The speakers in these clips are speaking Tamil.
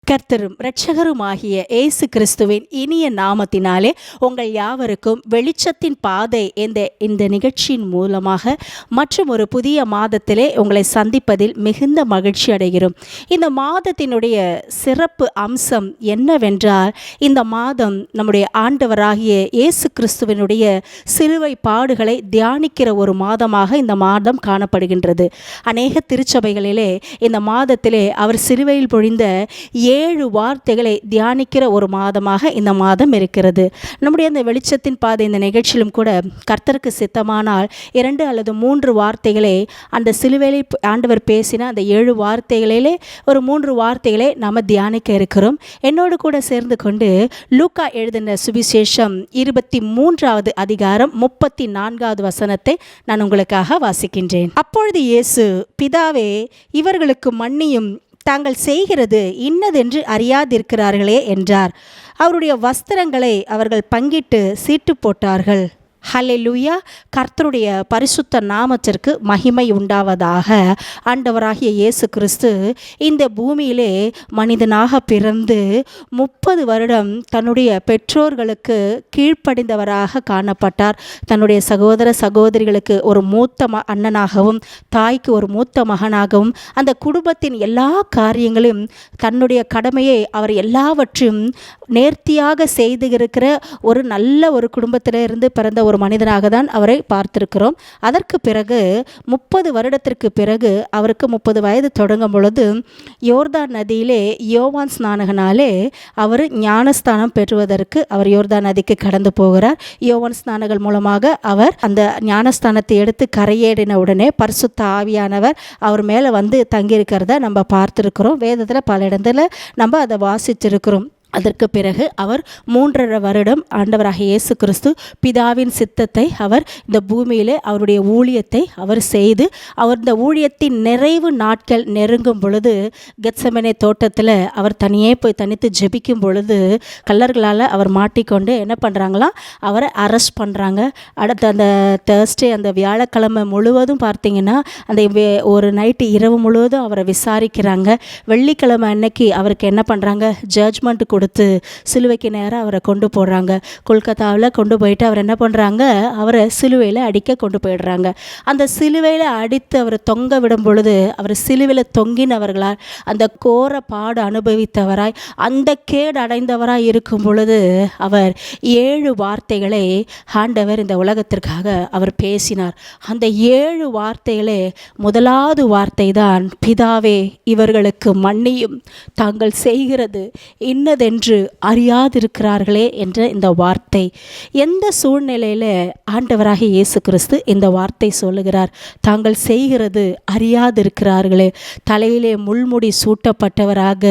கர்த்தரும் இரட்சகருமாகிய இயேசு கிறிஸ்துவின் இனிய நாமத்தினாலே உங்கள் யாவருக்கும் வெளிச்சத்தின் பாதை இந்த நிகழ்ச்சியின் மூலமாக மற்றும் ஒரு புதிய மாதத்திலே உங்களை சந்திப்பதில் மிகுந்த மகிழ்ச்சி அடைகிறோம். இந்த மாதத்தினுடைய சிறப்பு அம்சம் என்னவென்றால், இந்த மாதம் நம்முடைய ஆண்டவராகிய இயேசு கிறிஸ்துவினுடைய சிலுவை பாடுகளை தியானிக்கிற ஒரு மாதமாக இந்த மாதம் காணப்படுகின்றது. அநேக திருச்சபைகளிலே இந்த மாதத்திலே அவர் சிலுவையில் பொழிந்த 7 வார்த்தைகளை தியானிக்கிற ஒரு மாதமாக இந்த மாதம் இருக்கிறது. நம்முடைய இந்த வெளிச்சத்தின் பாதை இந்த நிகழ்ச்சியிலும் கூட கர்த்தருக்கு சித்தமானால் 2 அல்லது 3 வார்த்தைகளை அந்த சிலுவையில் ஆண்டவர் பேசின அந்த 7 வார்த்தைகளிலே ஒரு 3 வார்த்தைகளை நாம் தியானிக்க இருக்கிறோம். என்னோடு கூட சேர்ந்து கொண்டு லூக்கா எழுதின சுவிசேஷம் 23வது அதிகாரம் 34வது வசனத்தை நான் உங்களுக்காக வாசிக்கின்றேன். அப்பொழுது இயேசு, பிதாவே, இவர்களுக்கு மன்னியும், தாங்கள் செய்கிறது இன்னதென்று அறியாதிருக்கிறார்களே என்றார். அவருடைய வஸ்திரங்களை அவர்கள் பங்கிட்டு சீட்டு போட்டார்கள். ஹல்லேலூயா! கர்த்தருடைய பரிசுத்த நாமத்திற்கு மகிமை உண்டாவதாக. ஆண்டவராகிய இயேசு கிறிஸ்து இந்த பூமியிலே மனிதனாக பிறந்து 30 வருடம் தன்னுடைய பெற்றோர்களுக்கு கீழ்ப்படிந்தவராக காணப்பட்டார். தன்னுடைய சகோதர சகோதரிகளுக்கு ஒரு மூத்த அண்ணனாகவும் தாய்க்கு ஒரு மூத்த மகனாகவும் அந்த குடும்பத்தின் எல்லா காரியங்களும் தன்னுடைய கடமையை அவர் எல்லாவற்றையும் நேர்த்தியாக செய்து இருக்கிற ஒரு நல்ல ஒரு குடும்பத்திலிருந்து பிறந்த ஒரு மனிதனாக தான் அவரை பார்த்திருக்கிறோம். அதற்கு பிறகு 30 வருடத்திற்கு பிறகு அவருக்கு 30 வயது தொடங்கும் பொழுது யோர்தான் நதியிலே யோவான் ஸ்நானகனாலே அவர் ஞானஸ்தானம் பெறுவதற்கு அவர் யோர்தான் நதிக்கு கடந்து போகிறார். யோவான் ஸ்நானகன் மூலமாக அவர் அந்த ஞானஸ்தானத்தை எடுத்து கரையேறின உடனே பரிசுத்த ஆவியானவர் அவர் மேலே வந்து தங்கியிருக்கிறத நம்ம பார்த்துருக்கிறோம். வேதத்தில் பல இடத்துல நம்ம அதை வாசிச்சிருக்கிறோம். அதற்கு பிறகு அவர் 3.5 வருடம் ஆண்டவராக இயேசு கிறிஸ்து பிதாவின் சித்தத்தை அவர் இந்த பூமியிலே அவருடைய ஊழியத்தை அவர் செய்து அவர் இந்த ஊழியத்தின் நிறைவு நாட்கள் நெருங்கும் பொழுது கெத்செமனே தோட்டத்தில் அவர் தனியே போய் தனித்து ஜெபிக்கும் பொழுது கல்லர்களால் அவர் மாட்டிக்கொண்டு என்ன பண்ணுறாங்களாம், அவரை அரெஸ்ட் பண்ணுறாங்க. அடுத்து அந்த தேர்ஸ்டே அந்த வியாழக்கிழமை முழுவதும் பார்த்திங்கன்னா அந்த ஒரு நைட்டு இரவு முழுவதும் அவரை விசாரிக்கிறாங்க. வெள்ளிக்கிழமை அன்னைக்கு அவருக்கு என்ன பண்ணுறாங்க, ஜட்ஜ்மெண்ட் கொடுத்து சிலுவைக்கு நேராக அவரை கொண்டு போடுறாங்க. கொல்கத்தாவில் கொண்டு போயிட்டு அவர் என்ன பண்ணுறாங்க, அவரை சிலுவையில் அடிக்க கொண்டு போயிடுறாங்க. அந்த சிலுவையில் அடித்து அவரை தொங்க விடும் பொழுது அவர் சிலுவையில் தொங்கினவர்களால் அந்த கோர பாடு அனுபவித்தவராய் அந்த கேடு அடைந்தவராய் இருக்கும் பொழுது அவர் 7 வார்த்தைகளை ஆண்டவர் இந்த உலகத்திற்காக அவர் பேசினார். அந்த 7 வார்த்தைகளே முதலாவது வார்த்தை தான், பிதாவே, இவர்களுக்கு மன்னியும், தாங்கள் செய்கிறது இன்னதென்று அறியாதிருக்கிறார்களே என்ற இந்த வார்த்தை. எந்த சூழ்நிலையில் ஆண்டவராகிய இயேசு கிறிஸ்து இந்த வார்த்தை சொல்லுகிறார்? தாங்கள் செய்கிறது அறியாதிருக்கிறார்களே. தலையிலே முள்முடி சூட்டப்பட்டவராக,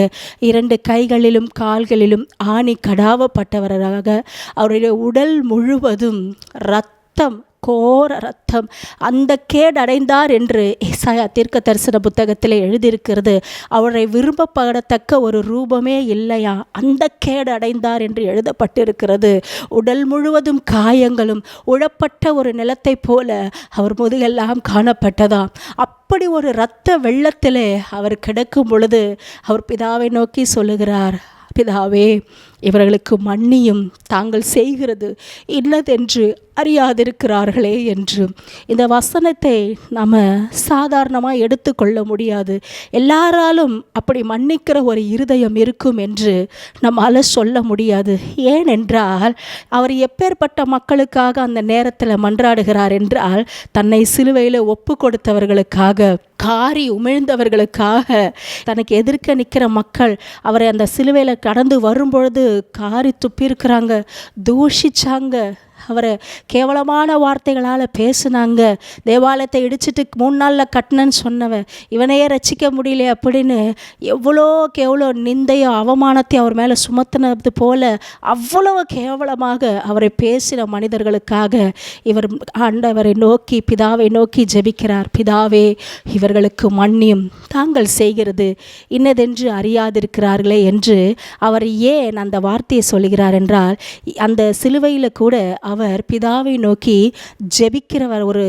2 கைகளிலும் கால்களிலும் ஆணி கடாவப்பட்டவராக, அவருடைய உடல் முழுவதும் இரத்தம், கோர ரத்தம், அந்த கேடடைந்தார் என்று ஏசாயா தீர்க்க தரிசன புத்தகத்தில் எழுதியிருக்கிறது. அவரை விரும்பப்படத்தக்க ஒரு ரூபமே இல்லையா, அந்த கேடடைந்தார் என்று எழுதப்பட்டிருக்கிறது. உடல் முழுவதும் காயங்களும் உழப்பட்ட ஒரு நிலத்தை போல அவர் முதுகெல்லாம் காணப்பட்டதாம். அப்படி ஒரு இரத்த வெள்ளத்திலே அவர் கிடக்கும் பொழுது அவர் பிதாவை நோக்கி சொல்லுகிறார், பிதாவே, இவர்களுக்கு மன்னியும், தாங்கள் செய்கிறது இன்னதென்று அறியாதிருக்கிறார்களே என்று. இந்த வசனத்தை நாம் சாதாரணமாக எடுத்துக்கொள்ள முடியாது. எல்லாராலும் அப்படி மன்னிக்கிற ஒரு இருதயம் இருக்கும் என்று நம்மால் சொல்ல முடியாது. ஏனென்றால் அவர் எப்பேற்பட்ட மக்களுக்காக அந்த நேரத்தில் மன்றாடுகிறார் என்றால், தன்னை சிலுவையில் ஒப்பு கொடுத்தவர்களுக்காக, காரி உமிழ்ந்தவர்களுக்காக, தனக்கு எதிர்க்க நிற்கிற மக்கள் அவரை அந்த சிலுவையில் கடந்து வரும்பொழுது காரி துப்பியிருக்கிறாங்க, தூஷிச்சாங்க, அவரை கேவலமான வார்த்தைகளால் பேசுனாங்க. தேவாலயத்தை இடிச்சிட்டு 3 நாளில் கட்டினன்னு சொன்னவன் இவனையே ரசிக்க முடியல அப்படின்னு எவ்வளோ நிந்தையோ அவமானத்தை அவர் மேலே சுமத்தினது போல அவ்வளவு கேவலமாக அவரை பேசின மனிதர்களுக்காக இவர் ஆண்டவரை நோக்கி, பிதாவை நோக்கி ஜெபிக்கிறார். பிதாவே, இவர்களுக்கு மன்னியும், தாங்கள் செய்கிறது இன்னதென்று அறியாதிருக்கிறார்களே என்று அவர் ஏன் அந்த வார்த்தையை சொல்கிறார் என்றால், அந்த சிலுவையில் கூட அவர் பிதாவை நோக்கி ஜெபிக்கிறவர் ஒரு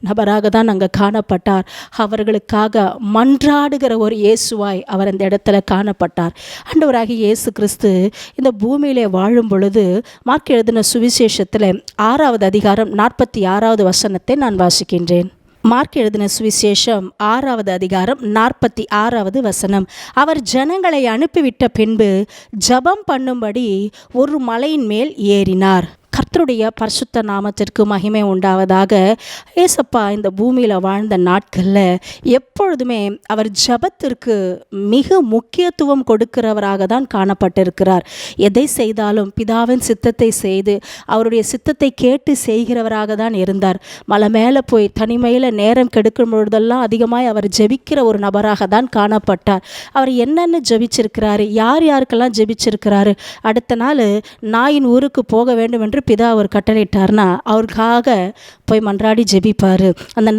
நபராக தான் அங்கே காணப்பட்டார். அவர்களுக்காக மன்றாடுகிற ஒரு இயேசுவாய் அவர் அந்த இடத்துல காணப்பட்டார். ஆண்டவராகிய இயேசு கிறிஸ்து இந்த பூமியிலே வாழும் பொழுது மார்க் எழுதின சுவிசேஷத்தில் 6வது அதிகாரம் 46வது வசனத்தை நான் வாசிக்கின்றேன். மார்க் எழுதின சுவிசேஷம் 6வது அதிகாரம் 46வது வசனம். அவர் ஜனங்களை அனுப்பிவிட்ட பின்பு ஜெபம் பண்ணும்படி ஒரு மலையின் மேல் ஏறினார். கர்த்தருடைய பரிசுத்த நாமத்திற்கு மகிமை உண்டாவதாக. ஏசப்பா இந்த பூமியில் வாழ்ந்த நாட்களில் எப்பொழுதுமே அவர் ஜெபத்திற்கு மிக முக்கியத்துவம் கொடுக்கிறவராக தான் காணப்பட்டிருக்கிறார். எதை செய்தாலும் பிதாவின் சித்தத்தை செய்து அவருடைய சித்தத்தை கேட்டு செய்கிறவராக தான் இருந்தார். மலை மேலே போய் தனிமையில் நேரம் கெடுக்கும் பொழுதெல்லாம் அதிகமாய் அவர் ஜெபிக்கிற ஒரு நபராக தான் காணப்பட்டார். அவர் என்னென்ன ஜெபிச்சிருக்கிறாரு, யார் யாருக்கெல்லாம் ஜெபிச்சிருக்கிறாரு. அடுத்த நாள் நாயின் ஊருக்கு போக வேண்டும் என்று பிதா அவர் கட்டளையிட்டார்னா அவருக்காக போய் மன்றாடி ஜெபிப்பார். அந்த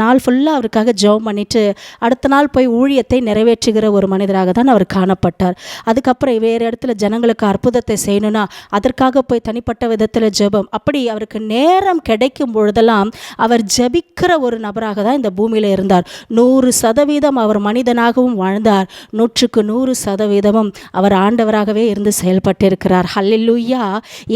நாள் ஃபுல்லாக அவருக்காக ஜெபம் பண்ணிட்டு அடுத்த நாள் போய் ஊழியத்தை நிறைவேற்றுகிற ஒரு மனிதராக தான் அவர் காணப்பட்டார். அதுக்கப்புறம் வேறு இடத்துல ஜனங்களுக்கு அற்புதத்தை செய்யணும்னா அதற்காக போய் தனிப்பட்ட விதத்தில் ஜெபம். அப்படி அவருக்கு நேரம் கிடைக்கும் பொழுதெல்லாம் அவர் ஜெபிக்கிற ஒரு நபராக தான் இந்த பூமியில் இருந்தார். 100% அவர் மனிதனாகவும் வாழ்ந்தார். 100க்கு 100% அவர் ஆண்டவராகவே இருந்து செயல்பட்டிருக்கிறார். ஹல்லேலூயா.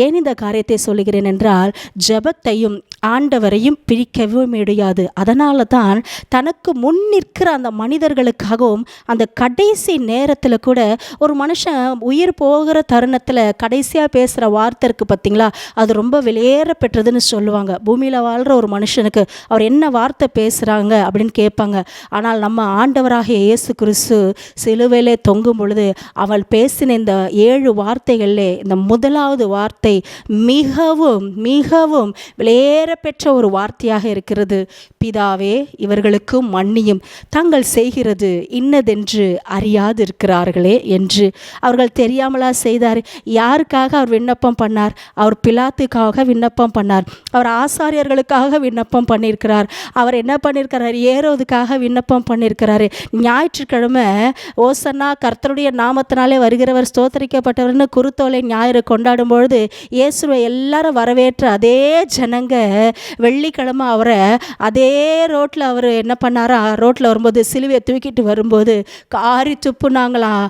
ஏன் இந்த காரியத்தை சொல்லுகிறேன் என்றால், ஜெபத்தையும் ஆண்டவரையும் பிரிக்கவே முடியாது. அதனால தான் தனக்கு முன் நிற்கிற அந்த மனிதர்களுக்காகவும் அந்த கடைசி நேரத்தில் கூட ஒரு மனுஷன் உயிர் போகிற தருணத்தில் கடைசியாக பேசுகிற வார்த்தை இருக்குது பார்த்தீங்களா, அது ரொம்ப வெளியேற பெற்றதுன்னு சொல்லுவாங்க. பூமியில் வாழ்கிற ஒரு மனுஷனுக்கு அவர் என்ன வார்த்தை பேசுகிறாங்க அப்படின்னு கேட்பாங்க. ஆனால் நம்ம ஆண்டவராகிய இயேசு கிறிஸ்து சிலுவையிலே தொங்கும் பொழுது அவள் பேசின இந்த 7 வார்த்தைகளிலே இந்த முதலாவது வார்த்தை மிகவும் மிகவும் வெளியேற பெற்ற ஒரு வார்த்தையாக இருக்கிறது. பிதாவே, இவர்களுக்கு மன்னியும், தாங்கள் செய்கிறது இன்னதென்று அறியாதிருக்கிறார்களே என்று. அவர்கள் தெரியாமலா செய்தார். யாருக்காக அவர் விண்ணப்பம் பண்ணார்? அவர் பிலாத்துக்காக விண்ணப்பம் பண்ணார். அவர் ஆசாரியர்களுக்காக விண்ணப்பம் பண்ணியிருக்கிறார். அவர் என்ன பண்ணியிருக்கிறார்? ஏரோதுக்காக விண்ணப்பம் பண்ணியிருக்கிறாரு. ஞாயிற்றுக்கிழமை ஓசன்னா கர்த்தருடைய நாமத்தினாலே வருகிறவர் ஸ்தோத்தரிக்கப்பட்டவர்னு குருத்தோலை ஞாயிறு கொண்டாடும் பொழுது இயேசுவை எல்லாரும் வரவேற்ற அதே ஜனங்க வெள்ளிக்கிழமை அவரை அதே ரோட்டில் அவர் என்ன பண்ணாரா, ரோட்டில் வரும்போது சிலுவையை தூக்கிட்டு வரும்போது காரி துப்புனாங்களாம்,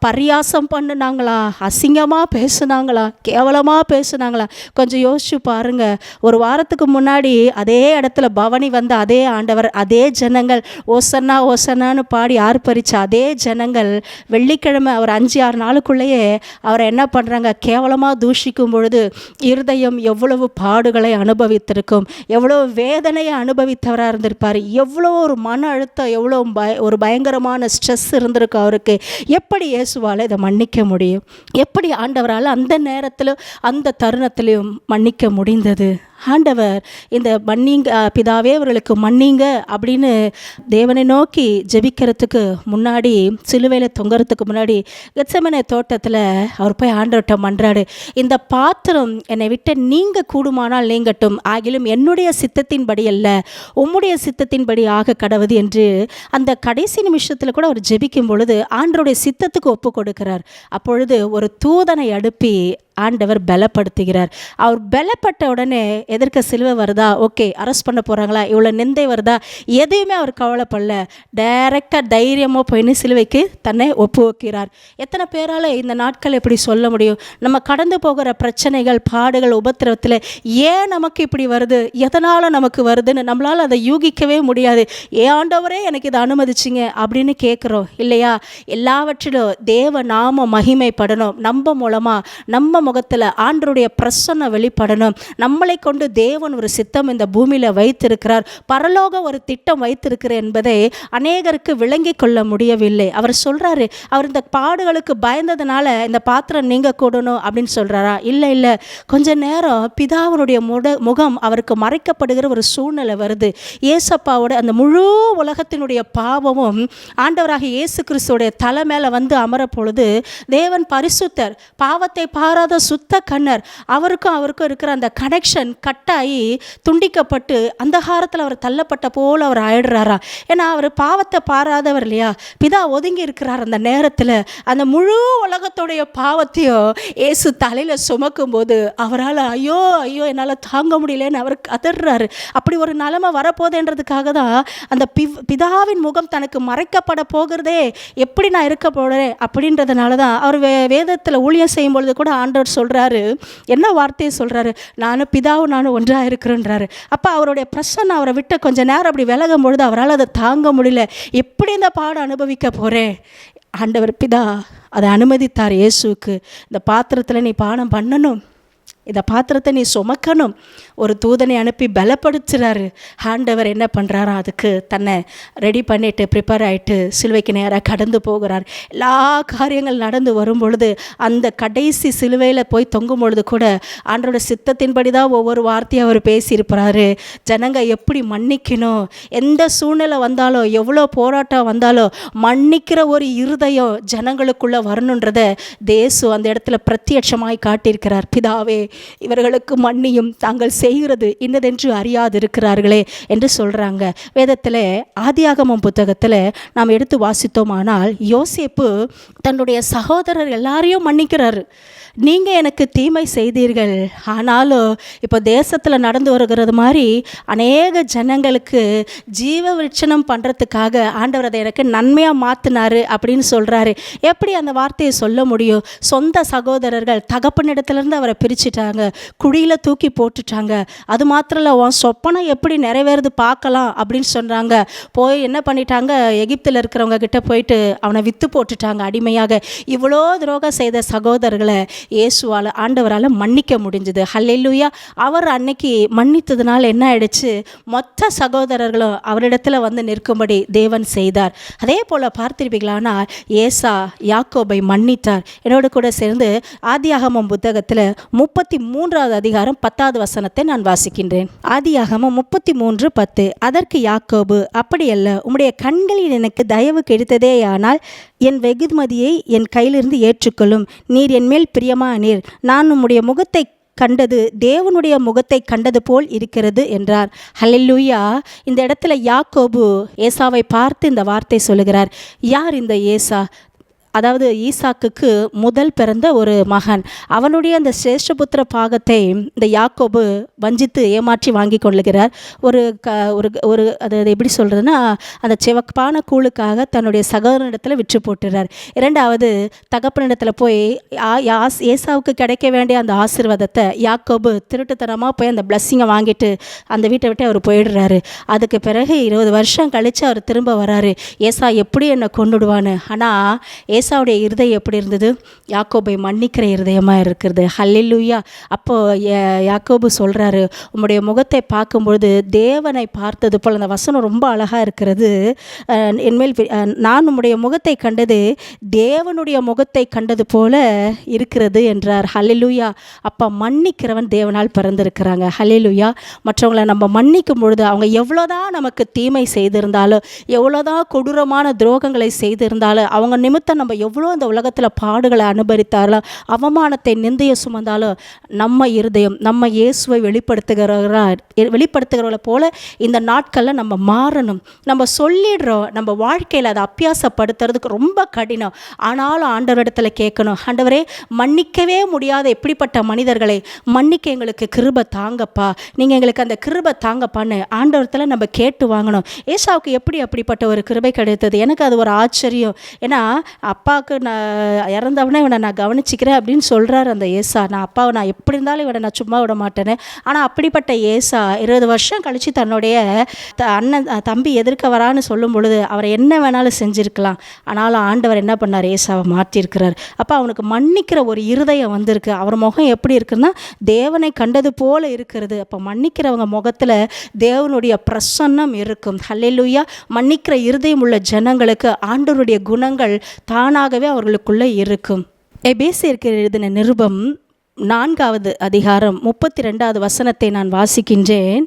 பரியாசம் பண்ணினாங்களாம், அசிங்கமாக பேசுனாங்களாம், கேவலமாக பேசுனாங்களாம். கொஞ்சம் யோசிச்சு பாருங்க. ஒரு வாரத்துக்கு முன்னாடி அதே இடத்துல பவனி வந்த அதே ஆண்டவர், அதே ஜனங்கள் ஓசன்னா ஓசன்னான்னு பாடி ஆர்ப்பரிச்ச அதே ஜனங்கள் வெள்ளிக்கிழமை அவர் 5-6 நாளுக்குள்ளேயே அவரை என்ன பண்ணுறாங்க, கேவலமாக தூஷிக்கும் பொழுது இருதயம் எவ்வளவு பாடுகளை அனுபவித்திருக்கும், எவ்வளோ வேதனையை அனுபவித்தவராக இருந்திருப்பார், எவ்வளோ ஒரு மன அழுத்தம், எவ்வளோ ஒரு பயங்கரமான ஸ்ட்ரெஸ் இருந்திருக்கு அவருக்கு. எப்படி இயேசுவால் இதை மன்னிக்க முடியும்? எப்படி ஆண்டவரால் அந்த நேரத்தில் அந்த தருணத்திலையும் மன்னிக்க முடிந்தது? ஆண்டவர் இந்த மன்னிங்க பிதாவே அவர்களுக்கு மன்னிங்க அப்படின்னு தேவனை நோக்கி ஜெபிக்கிறதுக்கு முன்னாடி, சிலுவையில் தொங்குறதுக்கு முன்னாடி கெத்செமனே தோட்டத்தில் அவர் போய் ஆண்டவர்கிட்ட மன்றாடு, இந்த பாத்திரம் என்னை விட்டு நீங்க கூடுமானால் நீங்கட்டும், ஆகிலும் என்னுடைய சித்தத்தின்படி அல்ல உம்முடைய சித்தத்தின்படி ஆக கடவுது என்று அந்த கடைசி நிமிஷத்தில் கூட அவர் ஜெபிக்கும் பொழுது ஆண்டவருடைய சித்தத்துக்கு ஒப்பு கொடுக்கிறார். அப்பொழுது ஒரு தூதனை அனுப்பி ஆண்டவர் பலப்படுத்துகிறார். அவர் பலப்பட்ட உடனே எதற்கு சிலுவை வருதா, ஓகே அரெஸ்ட் பண்ண போகிறாங்களா, இவ்வளோ நிந்தை வருதா, எதையுமே அவர் கவலைப்படல. டைரெக்டாக தைரியமாக போயின்னு சிலுவைக்கு தன்னை ஒப்பு வைக்கிறார். எத்தனை பேரால் இந்த நாட்கள் எப்படி சொல்ல முடியும்? நம்ம கடந்து போகிற பிரச்சனைகள், பாடுகள், உபத்திரவத்தில் ஏன் நமக்கு இப்படி வருது, எதனால் நமக்கு வருதுன்னு நம்மளால் அதை யூகிக்கவே முடியாது. ஏன் ஆண்டவரே எனக்கு இதை அனுமதிச்சிங்க அப்படின்னு கேட்குறோம் இல்லையா? எல்லாவற்றிலும் தேவ நாம மகிமைப்படணும். நம்ம மூலமாக நம்ம முகத்தில் ஆண்டவருடைய பிரசன்னம் வெளிப்படணும். நம்மளை கொண்டு தேவன் ஒரு சித்தம் இந்த பூமியில் வைத்திருக்கிறார், பரலோக ஒரு திட்டம் வைத்திருக்கிறார் என்பதை அநேகருக்கு விளங்கி கொள்ள முடியவில்லை. அவர் சொல்கிறாரு, அவர் இந்த பாடுகளுக்கு பயந்ததுனால இந்த பாத்திரம் நீங்க கூடணும் அப்படின்னு சொல்கிறாரா? இல்லை இல்லை. கொஞ்ச நேரம் பிதாவினுடைய முகம் அவருக்கு மறைக்கப்படுகிற ஒரு சூழ்நிலை வருது. ஏசப்பாவோட அந்த முழு உலகத்தினுடைய பாவமும் ஆண்டவராக இயேசு கிறிஸ்துவோடைய தலை மேலே வந்து அமர பொழுது தேவன் பரிசுத்தர், பாவத்தை பாராத சுத்த கன்னர், அவருக்கும் இருக்கிற அந்த கனெக்ஷன் கட்டாயி துண்டிக்கப்பட்டு அந்தகாரத்தில் அவர் தள்ளப்பட்ட போல் அவர் ஆயிடுறாரா. ஏன்னா அவர் பாவத்தை பாராதவர் இல்லையா. பிதா ஒதுங்கி இருக்கிறார். அந்த நேரத்தில் அந்த முழு உலகத்துடைய பாவத்தையும் இயேசு தலையில் சுமக்கும் போது அவரால் ஐயோ ஐயோ என்னால் தாங்க முடியலன்னு அவர் கதறாரு. அப்படி ஒரு நிலைமை வரப்போகுதுன்றதுக்காக தான் அந்த பிதாவின் முகம் தனக்கு மறைக்கப்பட போகிறதே, எப்படி நான் இருக்க போகிறேன் அப்படின்றதுனால தான் அவர் வேதத்தில் ஊழியம் செய்யும் பொழுது கூட ஆண்டவர் சொல்கிறாரு, என்ன வார்த்தையை சொல்கிறாரு, நானும் பிதாவும் நானும் ஒன்றாக இருக்கிறேன்றாரு. அப்போ அவருடைய பிரசன்னம் அவரை விட்டு கொஞ்சம் நேரம் அப்படி விலகும் பொழுது அவரால் அதை தாங்க முடியல. எப்படி இந்த பாடம் அனுபவிக்க போகிறேன். ஆண்டவர் பிதா அதை அனுமதித்தார் இயேசுவுக்கு. இந்த பாத்திரத்தில் நீ பானம் பண்ணணும், இந்த பாத்திரத்தை நீ சுமக்கணும். ஒரு தூதனை அனுப்பி பலப்படுத்துகிறாரு. ஆண்டவர் என்ன பண்ணுறாரோ அதுக்கு தன்னை ரெடி பண்ணிவிட்டு ப்ரிப்பேர் ஆகிட்டு சிலுவைக்கு நேராக கடந்து போகிறார். எல்லா காரியங்கள் நடந்து வரும் பொழுது அந்த கடைசி சிலுவையில் போய் தொங்கும் பொழுது கூட ஆண்டோட சித்தத்தின்படி தான் ஒவ்வொரு வார்த்தையும் அவர் பேசியிருப்பாரு. ஜனங்க எப்படி மன்னிக்கணும், எந்த சூழ்நிலை வந்தாலும் எவ்வளோ போராட்டம் வந்தாலும் மன்னிக்கிற ஒரு இருதயம் ஜனங்களுக்குள்ளே வரணுன்றதை தேசு அந்த இடத்துல பிரத்யட்சமாய் காட்டியிருக்கிறார். பிதாவே இவர்களுக்கு மன்னியும், தாங்கள் செய்கிறது இன்னதென்று அறியாதிருக்கிறார்களே என்று சொல்கிறாங்க. வேதத்தில் ஆதியாகமம் புத்தகத்தில் நாம் எடுத்து வாசித்தோமானால் யோசேப்பு தன்னுடைய சகோதரர் எல்லாரையும் மன்னிக்கிறாரு. நீங்கள் எனக்கு தீமை செய்தீர்கள், ஆனாலும் இப்போ தேசத்தில் நடந்து வருகிறது மாதிரி அநேக ஜனங்களுக்கு ஜீவ விருட்சணம் பண்ணுறதுக்காக ஆண்டவர் அதை எனக்கு நன்மையாக மாற்றினார் அப்படின்னு சொல்கிறாரு. எப்படி அந்த வார்த்தையை சொல்ல முடியும்? சொந்த சகோதரர்கள் தகப்பனிடத்துலேருந்து அவரை பிரிச்சுட்டாங்க, குழியில் தூக்கி போட்டுட்டாங்க. அது மாத்திரம் இல்லை, உன் சொப்பனை எப்படி நிறைவேறது பார்க்கலாம் அப்படின்னு சொன்னாங்க. போய் என்ன பண்ணிட்டாங்க, எகிப்தில் இருக்கிறவங்க கிட்ட போயிட்டு அவனை விற்று போட்டுட்டாங்க அடிமையாக. இவ்வளோ துரோகம் செய்த சகோதரர்களை இயேசுவால் ஆண்டவரால் மன்னிக்க முடிஞ்சுது. ஹல்லேலூயா. அவர் அன்னைக்கு மன்னித்ததுனால என்ன ஆயிடுச்சு, மொத்த சகோதரர்களும் அவரிடத்துல வந்து நிற்கும்படி தேவன் செய்தார். அதே போல் பார்த்திருப்பீங்களானா ஏசா யாக்கோபை மன்னித்தார். என்னோட கூட சேர்ந்து ஆதியாகமம் புத்தகத்தில் 33வது அதிகாரம் 10வது வசனத்தை நான் வாசிக்கின்றேன். ஆதியாகமம் 33:10. அதற்கு யாக்கோபு, அப்படியல்ல, உம்முடைய கண்களில் எனக்கு தயவு கிடைத்ததேயானால் என் வெகுமதியை என் கையிலிருந்து ஏற்றுக்கொள்ளும். நீர் என் மேல் பிரியமானீர், நான் உம்முடைய முகத்தை கண்டது தேவனுடைய முகத்தை கண்டது போல் இருக்கிறது என்றார். ஹல்லேலூயா. இந்த இடத்துல யாக்கோபு ஏசாவை பார்த்து இந்த வார்த்தை சொல்லுகிறார். யார் இந்த ஏசா? அதாவது ஈசாக்குக்கு முதல் பிறந்த ஒரு மகன். அவனுடைய அந்த சிரேஷ்டபுத்திர பாகத்தை இந்த யாக்கோபு வஞ்சித்து ஏமாற்றி வாங்கி கொள்ளுகிறார். ஒரு ஒரு அது எப்படி சொல்கிறதுனா, அந்த சிவப்பான கூழுக்காக தன்னுடைய சகோதரனிடத்தில் விற்று போட்டுறார். இரண்டாவது தகப்பனிடத்தில் போய் ஏசாவுக்கு கிடைக்க வேண்டிய அந்த ஆசீர்வாதத்தை யாக்கோபு திருட்டுத்தனமாக போய் அந்த பிளஸ்ஸிங்கை வாங்கிட்டு அந்த வீட்டை விட்டு அவர் போயிடுறாரு. அதுக்கு பிறகு 20 வருஷம் கழித்து அவர் திரும்ப வராரு. ஏசா எப்படி என்னை கொண்டுடுவான்னு. ஆனால் ஏசாவுடைய இருதயம் எப்படி இருந்தது? யாக்கோபை மன்னிக்கிற இருதயமாக இருக்கிறது. ஹல்லேலூயா. அப்போது யாக்கோபு சொல்கிறாரு, உம்முடைய முகத்தை பார்க்கும்பொழுது தேவனை பார்த்தது போல். அந்த வசனம் ரொம்ப அழகாக இருக்கிறது. என்மேல் நான் உம்முடைய முகத்தை கண்டது தேவனுடைய முகத்தை கண்டது போல இருக்கிறது என்றார். ஹல்லேலூயா. அப்போ மன்னிக்கிறவன் தேவனால் பிறந்திருக்கிறாங்க. ஹல்லேலூயா. மற்றவங்களை நம்ம மன்னிக்கும் பொழுது அவங்க எவ்வளோதான் நமக்கு தீமை செய்திருந்தாலும், எவ்வளோதான் கொடூரமான துரோகங்களை செய்திருந்தாலும், அவங்க நிமித்தம் நம்ம எவ்வளோ அந்த உலகத்தில் பாடுகளை அனுபவித்தாலும், அவமானத்தை நிந்தையை சுமந்தாலும், நம்ம இருதயம் நம்ம இயேசுவை வெளிப்படுத்துகிறவளை போல இந்த நாட்களில் நம்ம மாறணும். நம்ம சொல்லிடுறோம், நம்ம வாழ்க்கையில் அதை அபியாசப்படுத்துறதுக்கு ரொம்ப கடினம். ஆனாலும் ஆண்டவரிடத்தில் கேட்கணும், ஆண்டவரே மன்னிக்கவே முடியாத எப்படிப்பட்ட மனிதர்களை மன்னிக்க எங்களுக்கு கிருபை தாங்கப்பா, நீங்கள் எங்களுக்கு அந்த கிருபை தாங்கப்பான்னு ஆண்டவரத்தில் நம்ம கேட்டு வாங்கணும். ஏசாவுக்கு எப்படி அப்படிப்பட்ட ஒரு கிருபை கிடைத்தது? எனக்கு அது ஒரு ஆச்சரியம். ஏன்னா அப்பாவுக்கு நான் இறந்தவனே இவனை நான் கவனிச்சிக்கிறேன் அப்படின்னு சொல்கிறார் அந்த ஏசா. நான் அப்பாவை நான் எப்படி இருந்தாலும் இவனை நான் சும்மா விட மாட்டேன்னு. ஆனால் அப்படிப்பட்ட ஏசா 20 வருஷம் கழித்து தன்னுடைய அண்ணன் தம்பி எதிர்க்க வரான்னு சொல்லும் பொழுது அவரை என்ன வேணாலும் செஞ்சுருக்கலாம். ஆனாலும் ஆண்டவர் என்ன பண்ணார்? ஏசாவை மாற்றிருக்கிறார். அப்போ அவனுக்கு மன்னிக்கிற ஒரு இருதயம் வந்திருக்கு. அவர் முகம் எப்படி இருக்குன்னா தேவனை கண்டது போல இருக்கிறது. அப்போ மன்னிக்கிறவங்க முகத்தில் தேவனுடைய பிரசன்னம் இருக்கும். ஹல்லேலூயா. மன்னிக்கிற இருதயம் உள்ள ஜனங்களுக்கு ஆண்டவருடைய குணங்கள் தானாகவே அவர்களுக்குள்ளே இருக்கும். எபேசியருக்கு எழுதின நிருபம் 4வது அதிகாரம் 32வது வசனத்தை நான் வாசிக்கின்றேன்.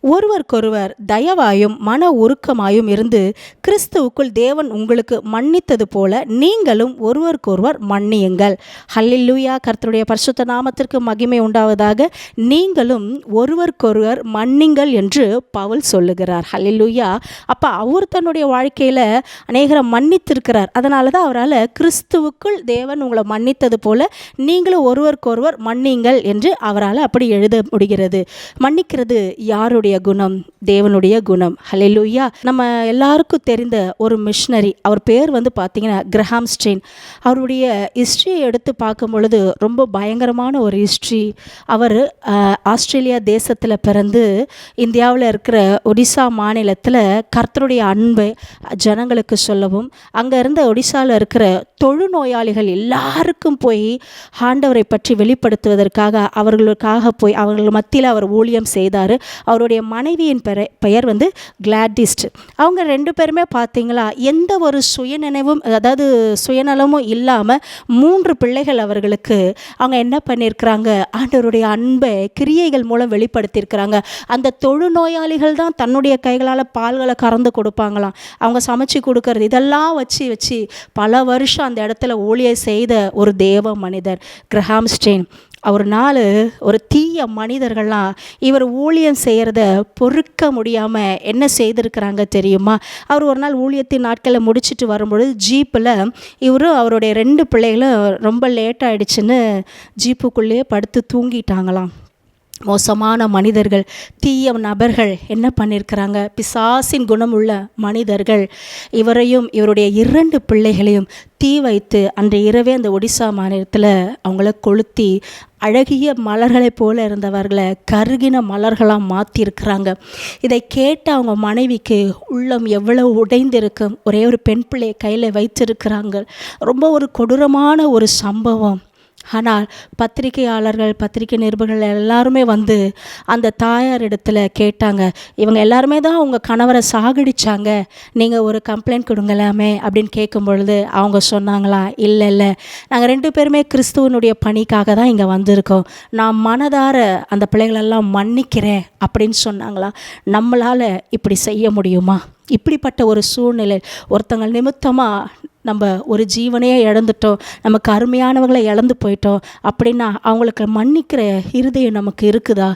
ஒருவருக்கொருவர் தயவாயும் மன உருக்கமாயும் இருந்து கிறிஸ்துவுக்குள் தேவன் உங்களுக்கு மன்னித்தது போல நீங்களும் ஒருவருக்கொருவர் மன்னியுங்கள். ஹல்லேலூயா. கர்த்தருடைய பரிசுத்த நாமத்திற்கு மகிமை உண்டாவதாக. நீங்களும் ஒருவருக்கொருவர் மன்னிங்கள் என்று பவுல் சொல்லுகிறார். ஹல்லேலூயா. அப்போ அவர் தன்னுடைய வாழ்க்கையில் அநேகரை மன்னித்திருக்கிறார். அதனால தான் அவரால் கிறிஸ்துவுக்குள் தேவன் உங்களை மன்னித்தது போல நீங்களும் ஒருவருக்கொருவர் மன்னிங்கள் என்று அவரால் அப்படி எழுத முடிகிறது. மன்னிக்கிறது யாருடைய குணம்? தேவனுடைய குணம். ஹல்லேலூயா. நம்ம எல்லாருக்கும் தெரிந்த ஒரு மிஷனரி, அவர் பேர் பார்த்தீங்கன்னா கிரஹாம் ஸ்டெயின். அவருடைய ஹிஸ்ட்ரியை எடுத்து பார்க்கும் பொழுது ரொம்ப பயங்கரமான ஒரு ஹிஸ்ட்ரி. அவர் ஆஸ்திரேலியா தேசத்தில் பிறந்து இந்தியாவில் இருக்கிற ஒடிசா மாநிலத்தில் கர்த்தருடைய அன்பை ஜனங்களுக்கு சொல்லவும், அங்கே இருந்த ஒடிசாவில் இருக்கிற தொழுநோயாளிகள் எல்லாருக்கும் போய் ஆண்டவரை பற்றி வெளிப்படுத்துவதற்காக அவர்களுக்காக போய் அவர்கள் மத்தியில் அவர் ஊழியம் செய்தார். அவருடைய மனைவியின் பெயர் கிளாடிஸ்ட். அவங்க 2 பேருமே பார்த்தீங்களா எந்த ஒரு சுயநினைவும் அதாவது சுயநலமும் இல்லாமல் 3 பிள்ளைகள் அவர்களுக்கு. அவங்க என்ன பண்ணியிருக்கிறாங்க? ஆண்டவருடைய அன்பை கிரியைகள் மூலம் வெளிப்படுத்தியிருக்கிறாங்க. அந்த தொழுநோயாளிகள் தான் தன்னுடைய கைகளால் பால்களை கறந்து கொடுப்பாங்களாம். அவங்க சமைச்சு கொடுக்கறது இதெல்லாம் வச்சு பல வருஷம் அந்த இடத்துல ஊழியம் செய்த ஒரு தேவ மனிதர் கிரஹாம் ஸ்டெயின். ஒரு நாள் ஒரு தீய மனிதர்கள்லாம் இவர் ஊழியம் செய்கிறத பொறுக்க முடியாமல் என்ன செய்திருக்கிறாங்க தெரியுமா? அவர் ஒரு நாள் ஊழியத்தின் நாட்களை முடிச்சுட்டு வரும்பொழுது ஜீப்பில் இவரும் அவருடைய 2 பிள்ளைகளும் ரொம்ப லேட் ஆகிடுச்சின்னு ஜீப்புக்குள்ளேயே படுத்து தூங்கிட்டாங்களாம். மோசமான மனிதர்கள், தீய நபர்கள் என்ன பண்ணியிருக்கிறாங்க? பிசாசின் குணம் உள்ள மனிதர்கள் இவரையும் இவருடைய 2 பிள்ளைகளையும் தீ வைத்து அன்றைய இரவே அந்த ஒடிசா மாநிலத்தில் அவங்கள கொளுத்தி அழகிய மலர்களைப் போல இருந்தவர்களை கருகின மலர்களாக மாற்றிருக்கிறாங்க. இதை கேட்ட அவங்க மனைவிக்கு உள்ளம் எவ்வளவு உடைந்திருக்கும். ஒரே ஒரு பெண் பிள்ளையை கையில் வைத்திருக்கிறாங்க. ரொம்ப ஒரு கொடூரமான ஒரு சம்பவம். ஆனால் பத்திரிகையாளர்கள், பத்திரிகை நிருபர்கள் எல்லாருமே அந்த தாயார் இடத்துல கேட்டாங்க, இவங்க எல்லாருமே தான் உங்கள் கணவரை சாகடிச்சாங்க, நீங்கள் ஒரு கம்ப்ளைண்ட் கொடுங்கலாமே அப்படின்னு கேட்கும் பொழுது அவங்க சொன்னாங்களா, இல்லை நாங்கள் 2 பேருமே கிறிஸ்துவனுடைய பணிக்காக தான் இங்கே வந்திருக்கோம், நான் மனதார அந்த பிள்ளைகளெல்லாம் மன்னிக்கிறேன் அப்படின்னு சொன்னாங்களா. நம்மளால் இப்படி செய்ய முடியுமா? இப்படிப்பட்ட ஒரு சூழ்நிலை ஒருத்தங்கள் நிமித்தமாக நம்ம ஒரு ஜீவனையே இழந்துட்டோம், நமக்கு அருமையானவங்களை இழந்து போயிட்டோம் அப்படின்னா அவங்களுக்கு மன்னிக்கிற இருதயம் நமக்கு இருக்குதா?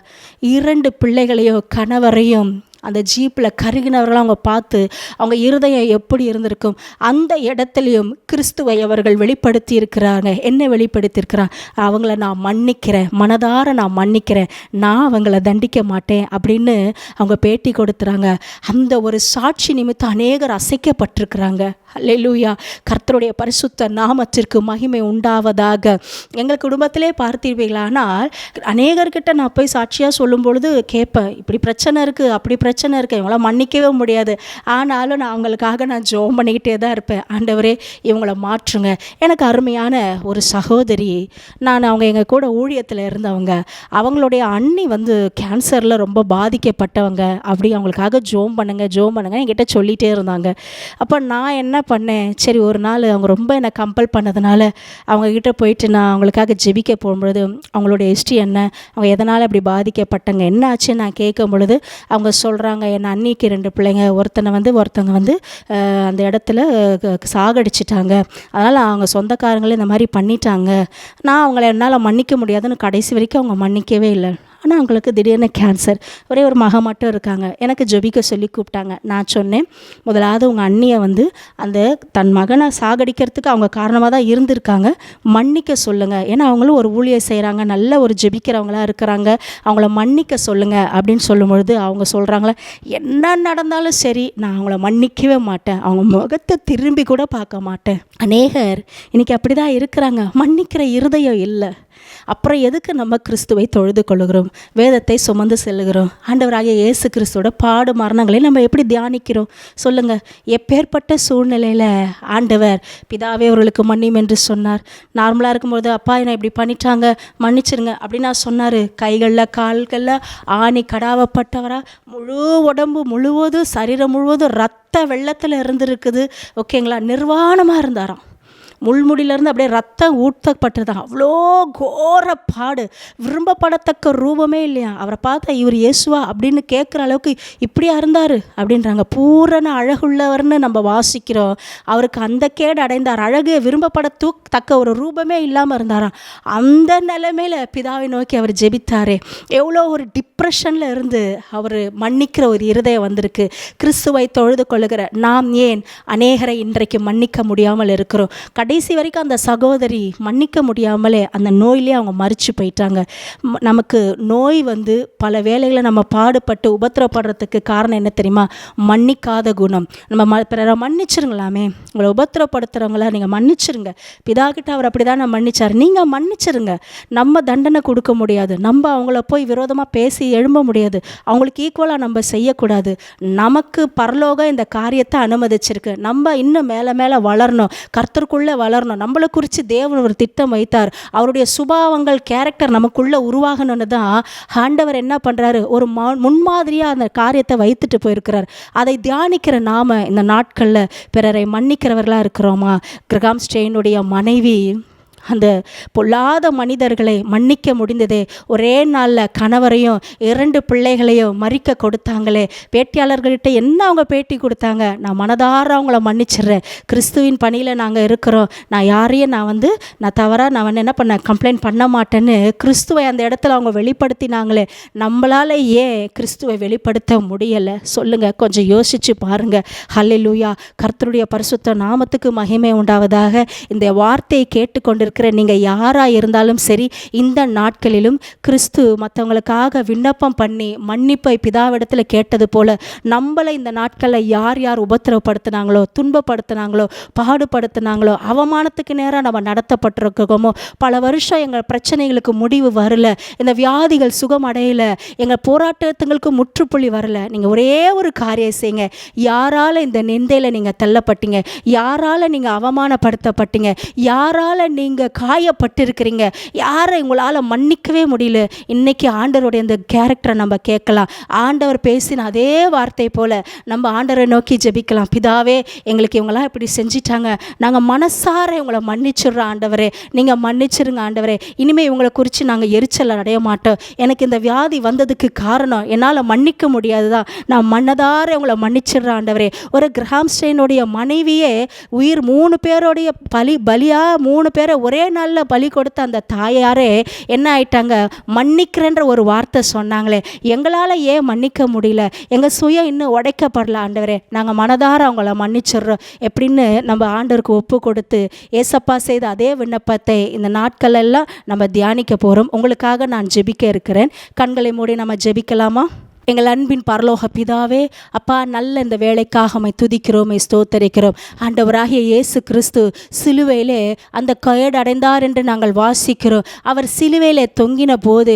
2 பிள்ளைகளையும் கணவரையும் அந்த ஜீப்பில் கருகினவர்கள் அவங்க பார்த்து அவங்க இருதயம் எப்படி இருந்திருக்கும். அந்த இடத்துலையும் கிறிஸ்துவை அவர்கள் வெளிப்படுத்தி இருக்கிறாங்க. என்ன வெளிப்படுத்தியிருக்கிறான்? அவங்கள நான் மன்னிக்கிறேன், மனதார நான் மன்னிக்கிறேன், நான் அவங்கள தண்டிக்க மாட்டேன் அப்படின்னு அவங்க பேட்டி கொடுத்துறாங்க. அந்த ஒரு சாட்சி நிமித்தம் அநேகர் அசைக்கப்பட்டிருக்கிறாங்க. அல்லேலூயா. கர்த்தருடைய பரிசுத்த நாமத்திற்கு மகிமை உண்டாவதாக. எங்கள் குடும்பத்திலே பார்த்தீர்களானால் அநேகர்கிட்ட நான் போய் சாட்சியாக சொல்லும் பொழுது கேட்பேன், இப்படி பிரச்சனை இருக்குது, அப்படி பிரச்சனை இருக்குது, இவங்கள மன்னிக்கவே முடியாது. ஆனாலும் நான் அவங்களுக்காக நான் ஜெபம் பண்ணிக்கிட்டே தான் இருப்பேன். ஆண்டவரே இவங்கள மாற்றுங்க. எனக்கு அருமையான ஒரு சகோதரி, அவங்க எங்கள் கூட ஊழியத்தில் இருந்தவங்க, அவங்களுடைய அண்ணி கேன்சரில் ரொம்ப பாதிக்கப்பட்டவங்க. அப்படி அவங்களுக்காக ஜெபம் பண்ணுங்க என்கிட்ட சொல்லிகிட்டே இருந்தாங்க. அப்போ நான் என்ன பண்ணேன், சரி ஒரு நாள் அவங்க ரொம்ப என்னை கம்பல் பண்ணதுனால அவங்கக்கிட்ட போயிட்டு நான் அவங்களுக்காக ஜெபிக்க போகும்பொழுது அவங்களுடைய ஹிஸ்ட்ரி என்ன, அவங்க எதனால் அப்படி பாதிக்கப்பட்டாங்க, என்ன ஆச்சுன்னு நான் கேட்கும் பொழுது அவங்க சொல்கிறாங்க, என் அண்ணிக்கு 2 பிள்ளைங்க, ஒருத்தங்க அந்த இடத்துல சாகடிச்சிட்டாங்க, அதனால் அவங்க சொந்தக்காரங்களே இந்த மாதிரி பண்ணிட்டாங்க, நான் அவங்கள என்னால் மன்னிக்க முடியாதுன்னு கடைசி வரைக்கும் அவங்க மன்னிக்கவே இல்லை. ஆனால் அவங்களுக்கு திடீர்னு கேன்சர், ஒரே ஒரு மக மட்டும் இருக்காங்க. எனக்கு ஜெபிக்க சொல்லி கூப்பிட்டாங்க. நான் சொன்னேன், முதலாவது உங்கள் அண்ணியை அந்த தன் மகனை சாகடிக்கிறதுக்கு அவங்க காரணமாக தான் இருந்திருக்காங்க, மன்னிக்க சொல்லுங்கள். ஏன்னா அவங்களும் ஒரு ஊழியம் செய்கிறாங்க, நல்ல ஒரு ஜெபிக்கிறவங்களாக இருக்கிறாங்க, அவங்கள மன்னிக்க சொல்லுங்கள் அப்படின்னு சொல்லும் பொழுது அவங்க சொல்கிறாங்களே, என்ன நடந்தாலும் சரி நான் அவங்கள மன்னிக்கவே மாட்டேன், அவங்க முகத்தை திரும்பி கூட பார்க்க மாட்டேன். அநேகர் இன்றைக்கி அப்படி தான் இருக்கிறாங்க, மன்னிக்கிற இருதயம் இல்லை. அப்புறம் எதுக்கு நம்ம கிறிஸ்துவை தொழுது கொள்ளுகிறோம், வேதத்தை சுமந்து செல்லுகிறோம்? ஆண்டவராகிய இயேசு கிறிஸ்துவோட பாடு மரணங்களை நம்ம எப்படி தியானிக்கிறோம் சொல்லுங்கள்? எப்பேற்பட்ட சூழ்நிலையில் ஆண்டவர் பிதாவே அவர்களுக்கு மன்னியும் என்று சொன்னார். நார்மலாக இருக்கும்போது அப்பா என்னை இப்படி பண்ணிட்டாங்க மன்னிச்சிருங்க அப்படின்னு நான் சொன்னார். கைகளில் கால்களில் ஆணி கடாவப்பட்டவரா, முழு உடம்பு முழுவதும் சரீரம் முழுவதும் ரத்த வெள்ளத்தில் இருந்திருக்குது. ஓகேங்களா? நிர்வாணமாக இருந்தாராம். முள்முடியிலேருந்து அப்படியே ரத்தம் ஊற்றப்பட்டதான். அவ்வளோ கோர பாடு, விரும்பப்படத்தக்க ரூபமே இல்லையா. அவரை பார்த்தா இவர் இயேசுவா அப்படின்னு கேட்குற அளவுக்கு இப்படியா இருந்தார் அப்படின்றாங்க. பூரண அழகுள்ளவர்னு நம்ம வாசிக்கிறோம். அவருக்கு அந்த கேடு அடைந்தார். அழகு விரும்பப்படத்தக்க ஒரு ரூபமே இல்லாமல் இருந்தாராம். அந்த நிலைமையில் பிதாவை நோக்கி அவர் ஜெபித்தாரே. எவ்வளோ ஒரு டிப்ரெஷனில் இருந்து அவர் மன்னிக்கிற ஒரு இருதயம் வந்திருக்கு. கிறிஸ்துவை தொழுது கொள்ளுகிற நாம் ஏன் அநேகரை இன்றைக்கு மன்னிக்க முடியாமல் இருக்கிறோம். கடைசி வரைக்கும் அந்த சகோதரி மன்னிக்க முடியாமலே அந்த நோயிலே அவங்க மறித்து போயிட்டாங்க. நமக்கு நோய் பல வேளைகளை நம்ம பாடுபட்டு உபத்திரப்படுறதுக்கு காரணம் என்ன தெரியுமா? மன்னிக்காத குணம். நம்ம பிறரை மன்னிச்சிருங்களாமே. உங்களை உபத்திரப்படுத்துகிறவங்கள நீங்கள் மன்னிச்சிருங்க. பிதா கிட்ட அவர் அப்படி தான் மன்னிச்சார். நீங்கள் மன்னிச்சிருங்க. நம்ம தண்டனை கொடுக்க முடியாது. நம்ம அவங்கள போய் விரோதமாக பேசி எழும்ப முடியாது. அவங்களுக்கு ஈக்குவலாக நம்ம செய்யக்கூடாது. நமக்கு பரலோகம் இந்த காரியத்தை அனுமதிச்சிருக்கு. நம்ம இன்னும் மேலே மேலே வளரணும், கர்த்தருக்குள்ளே வளரணும். நம்மளை குறித்து தேவன் ஒரு திட்டம் வைத்தார். அவருடைய சுபாவங்கள், கேரக்டர் நமக்குள்ளே உருவாகணும்னு தான் ஆண்டவர் என்ன பண்ணுறாரு, ஒரு முன்மாதிரியாக அந்த காரியத்தை வைத்துட்டு போயிருக்கிறார். அதை தியானிக்கிற நாம இந்த நாட்களில் பிறரை மன்னிக்கிறவர்களாக இருக்கிறோமா? கிரகாம் ஸ்டெயினுடைய மனைவி அந்த பொல்லாத மனிதர்களை மன்னிக்க முடிந்ததே. ஒரே நாளில் கணவரையும் 2 பிள்ளைகளையும் மறிக்க கொடுத்தாங்களே. பேட்டியாளர்கள்கிட்ட என்ன அவங்க பேட்டி கொடுத்தாங்க? நான் மனதார அவங்கள மன்னிச்சிடுறேன், கிறிஸ்துவின் பணியில் நாங்கள் இருக்கிறோம், நான் யாரையும் நான் தவறாக என்ன பண்ண கம்ப்ளைண்ட் பண்ண மாட்டேன்னு கிறிஸ்துவை அந்த இடத்துல அவங்க வெளிப்படுத்தினாங்களே. நம்மளால் ஏன் கிறிஸ்துவை வெளிப்படுத்த முடியலை சொல்லுங்கள்? கொஞ்சம் யோசித்து பாருங்கள். ஹல்லேலூயா. கர்த்தருடைய பரிசுத்த நாமத்துக்கு மகிமை உண்டாவதாக. இந்த வார்த்தையை கேட்டுக்கொண்டிருக்க நீங்கள் யாராக இருந்தாலும் சரி, இந்த நாட்களிலும் கிறிஸ்து மற்றவங்களுக்காக விண்ணப்பம் பண்ணி மன்னிப்பை பிதாவிடத்தில் கேட்டது போல நம்மளை இந்த நாட்களில் யார் யார் உபத்திரவப்படுத்தினாங்களோ, துன்பப்படுத்தினாங்களோ, பாடுபடுத்தினாங்களோ, அவமானத்துக்கு நேராக நம்ம நடத்தப்பட்டிருக்கோமோ, பல வருஷம் எங்கள் பிரச்சனைகளுக்கு முடிவு வரல, இந்த வியாதிகள் சுகம் அடையலை, எங்கள் போராட்டத்துங்களுக்கு முற்றுப்புள்ளி வரல, நீங்கள் ஒரே ஒரு காரியம் செய்யுங்க. யாரால் இந்த நிந்தையில் நீங்கள் தள்ளப்பட்டீங்க, யாரால் நீங்கள் அவமானப்படுத்தப்பட்டீங்க, யாரால் நீங்கள் காயப்பட்டிருக்கிறீங்க, யாரை உங்களால் மன்னிக்கவே முடியல, இன்னைக்கு ஆண்டவருடைய இந்த கேரக்டரை நம்ம கேட்கலாம். ஆண்டவர் பேசின அதே வார்த்தை போல் நம்ம ஆண்டவரை நோக்கி ஜெபிக்கலாம். பிதாவே, எங்களுக்கு இவங்களாம் இப்படி செஞ்சிட்டாங்க, நாங்கள் மனசார இவங்களை மன்னிச்சிடுறோம் ஆண்டவரே, நீங்கள் மன்னிச்சிருங்க ஆண்டவரே, இனிமேல் இவங்களை குறித்து நாங்கள் எரிச்சல் அடைய மாட்டோம். எனக்கு இந்த வியாதி வந்ததுக்கு காரணம் என்னால் மன்னிக்க முடியாது தான், நான் மனதார இவங்களை மன்னிச்சிடுறேன் ஆண்டவரே. ஒரு கிரஹாம் ஸ்டெயினுடைய மனைவியே உயிர் 3 பேரோடைய பலியாக 3 பேரை ஒரே நாளில் பலி கொடுத்த அந்த தாயாரே என்ன ஆயிட்டாங்க? மன்னிக்கிறேன்ற ஒரு வார்த்தை சொன்னாங்களே. எங்களால் ஏன் மன்னிக்க முடியல? எங்கள் சுயம் இன்னும் உடைக்கப்படல ஆண்டவரே, நாங்கள் மனதார அவங்கள மன்னிச்சிடுறோம் எப்படின்னு நம்ம ஆண்டவருக்கு ஒப்பு கொடுத்து ஏசப்பா செய்த அதே விண்ணப்பத்தை இந்த நாட்களெல்லாம் நம்ம தியானிக்க போகிறோம். உங்களுக்காக நான் ஜெபிக்க இருக்கிறேன். கண்களை மூடி நம்ம ஜெபிக்கலாமா? எங்கள் அன்பின் பரலோக பிதாவே, அப்பா, நல்ல இந்த வேலைக்காக உம்மை துதிக்கிறோம், ஸ்தோத்தரிக்கிறோம். ஆண்டவராகிய இயேசு கிறிஸ்து சிலுவையிலே அந்த கேடு அடைந்தார் என்று நாங்கள் வாசிக்கிறோம். அவர் சிலுவையிலே தொங்கின போது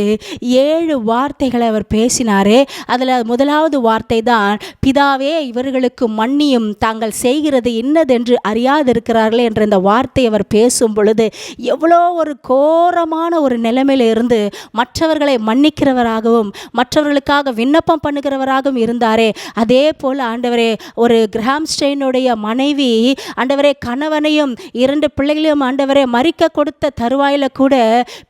7 வார்த்தைகளை அவர் பேசினாரே. அதில் முதலாவது வார்த்தை தான், பிதாவே, இவர்களுக்கு மன்னியும், தாங்கள் செய்கிறது இன்னதென்று அறியாதிருக்கிறார்களே என்ற இந்த வார்த்தை அவர் பேசும் பொழுது எவ்வளோ ஒரு கோரமான ஒரு நிலைமையில இருந்து மற்றவர்களை மன்னிக்கிறவராகவும் மற்றவர்களுக்காக விண்ணப்பம் பண்ணுகிறவராகவும் இருந்தாரே. அதே போல் ஆண்டவரே, ஒரு கிரஹாம் ஸ்டெயினுடைய மனைவி ஆண்டவரே கணவனையும் 2 பிள்ளைகளையும் ஆண்டவரே மறிக்க கொடுத்த தருவாயில் கூட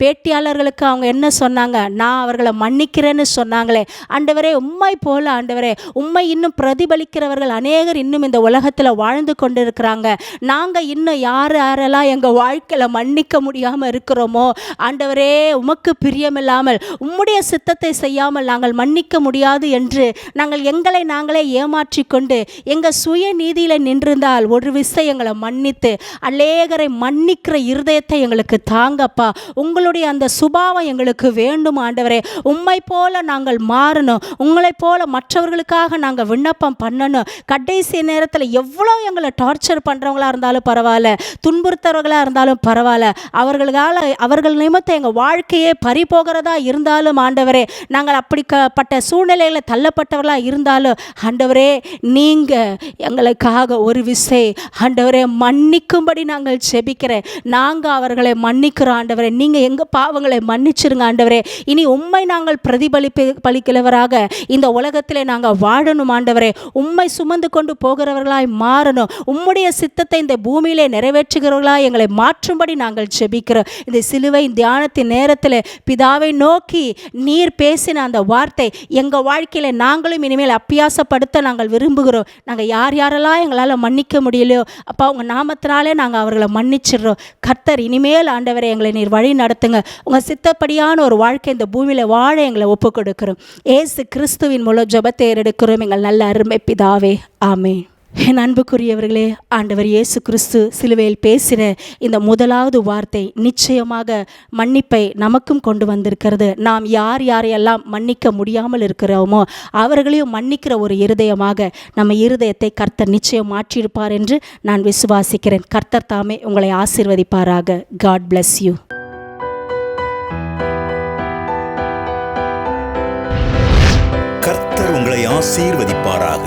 பேட்டியாளர்களுக்கு அவங்க என்ன சொன்னாங்க? நான் அவர்களை மன்னிக்கிறேன்னு சொன்னாங்களே. ஆண்டவரே, உம்மை போல ஆண்டவரே, உம்மை இன்னும் பிரதிபலிக்கிறவர்கள் அநேகர் இன்னும் இந்த உலகத்தில் வாழ்ந்து கொண்டு இருக்கிறாங்க. நாங்கள் இன்னும் யாரெல்லாம் எங்கள் வாழ்க்கையில் மன்னிக்க முடியாமல் இருக்கிறோமோ ஆண்டவரே, உமக்கு பிரியமில்லாமல் உம்முடைய சித்தத்தை செய்யாமல் நாங்கள் மன்னிக்க முடியாது என்று நாங்கள் எங்களை நாங்களே ஏமாற்றி கொண்டு எங்கள் சுய நீதியில் நின்றிருந்தால் ஒரு விஷயம் எங்களை மன்னித்து அநேகரை மன்னிக்கிற இருதயத்தை எங்களுக்கு தாங்கப்பா. உங்களுடைய அந்த சுபாவம் எங்களுக்கு வேண்டும் ஆண்டவரே. உம்மை போல நாங்கள் மாறணும், உங்களை போல மற்றவர்களுக்காக நாங்கள் விண்ணப்பம் பண்ணணும். கடைசி நேரத்தில் எவ்வளோ எங்களை டார்ச்சர் பண்ணுறவங்களா இருந்தாலும் பரவாயில்ல, துன்புறுத்தவர்களாக இருந்தாலும் பரவாயில்ல, அவர்கள் நிமித்தம் எங்கள் வாழ்க்கையே பறிபோகிறதா இருந்தாலும் ஆண்டவரே, நாங்கள் அப்படிப்பட்ட சூழ்நிலை சூழ்நிலையில் தள்ளப்பட்டவர்களாக இருந்தாலும் ஆண்டவரே நீங்கள் எங்களுக்காக ஒரு விசை ஆண்டவரே மன்னிக்கும்படி நாங்கள் செபிக்கிறேன். நாங்கள் அவர்களை மன்னிக்கிறோம் ஆண்டவரே. நீங்கள் எங்கள் பாவங்களை மன்னிச்சிருங்க ஆண்டவரே. இனி உம்மை நாங்கள் பலிக்கிறவராக இந்த உலகத்திலே நாங்கள் வாழணும் ஆண்டவரே. உம்மை சுமந்து கொண்டு போகிறவர்களாய் மாறணும். உம்முடைய சித்தத்தை இந்த பூமியிலே நிறைவேற்றுகிறவர்களாய் எங்களை மாற்றும்படி நாங்கள் செபிக்கிறோம். இந்த சிலுவை தியானத்தின் நேரத்தில் பிதாவை நோக்கி நீர் பேசின அந்த வார்த்தை எங்கள் வாழ்க்கையில் நாங்களும் இனிமேல் அப்பியாசப்படுத்த நாங்கள் விரும்புகிறோம். நாங்கள் யாரெல்லாம் எங்களால் மன்னிக்க முடியலையோ அப்பா உங்கள் நாமத்தினாலே நாங்கள் அவர்களை மன்னிச்சிடுறோம். கர்த்தர் இனிமேல் ஆண்டவரை எங்களை நீர் வழி நடத்துங்க. உங்கள் சித்தப்படியான ஒரு வாழ்க்கை இந்த பூமியில் வாழ எங்களை ஒப்புக் கொடுக்கிறோம். ஏசு கிறிஸ்துவின் மூலம் ஜெபத்தை ஏறெடுக்கிறோம் எங்கள் நல்ல அருமை பிதாவே, ஆமென். என் அன்புக்குரியவர்களே, ஆண்டவர் இயேசு கிறிஸ்து சிலுவையில் பேசின இந்த முதலாவது வார்த்தை நிச்சயமாக மன்னிப்பை நமக்கும் கொண்டு வந்திருக்கிறது. நாம் யாரையெல்லாம் மன்னிக்க முடியாமல் இருக்கிறோமோ அவர்களையும் மன்னிக்கிற ஒரு இருதயமாக நம்ம இருதயத்தை கர்த்தர் நிச்சயம் மாற்றியிருப்பார் என்று நான் விசுவாசிக்கிறேன். கர்த்தர் தாமே உங்களை ஆசீர்வதிப்பாராக. God bless you. கர்த்தர் உங்களை ஆசீர்வதிப்பாராக.